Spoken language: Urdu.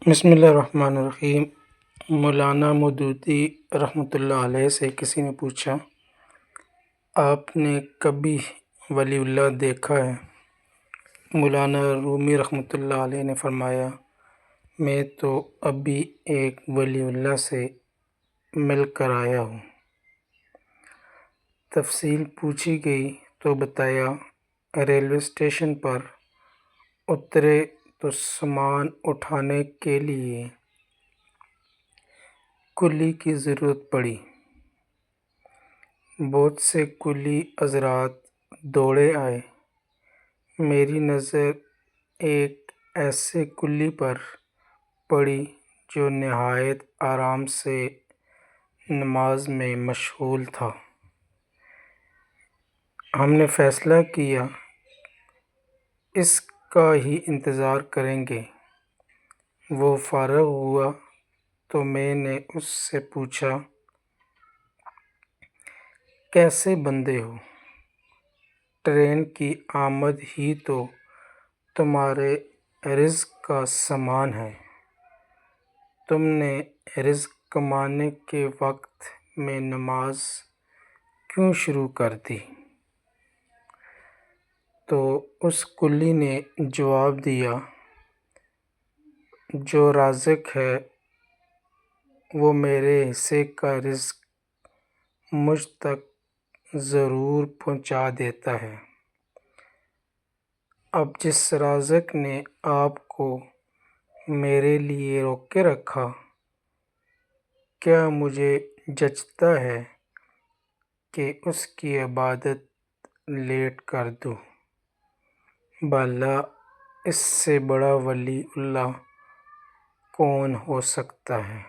بسم اللہ الرحمن الرحیم۔ مولانا مودودی رحمۃ اللہ علیہ سے کسی نے پوچھا، آپ نے کبھی ولی اللہ دیکھا ہے؟ مولانا رومی رحمۃ اللہ علیہ نے فرمایا، میں تو ابھی ایک ولی اللہ سے مل کر آیا ہوں۔ تفصیل پوچھی گئی تو بتایا، ریلوے اسٹیشن پر اترے تو سامان اٹھانے کے لیے کلی کی ضرورت پڑی۔ بہت سے کلی حضرات دوڑے آئے۔ میری نظر ایک ایسے کلی پر پڑی جو نہایت آرام سے نماز میں مشغول تھا۔ ہم نے فیصلہ کیا اس کا ہی انتظار کریں گے۔ وہ فارغ ہوا تو میں نے اس سے پوچھا، کیسے بندے ہو؟ ٹرین کی آمد ہی تو تمہارے رزق کا سامان ہے، تم نے رزق کمانے کے وقت میں نماز کیوں شروع کر دی؟ تو اس کلی نے جواب دیا، جو رازق ہے وہ میرے حصے کا رزق مجھ تک ضرور پہنچا دیتا ہے۔ اب جس رازق نے آپ کو میرے لیے روک کے رکھا، کیا مجھے جچتا ہے کہ اس کی عبادت لیٹ کر دوں؟ بھلا اس سے بڑا ولی اللہ کون ہو سکتا ہے؟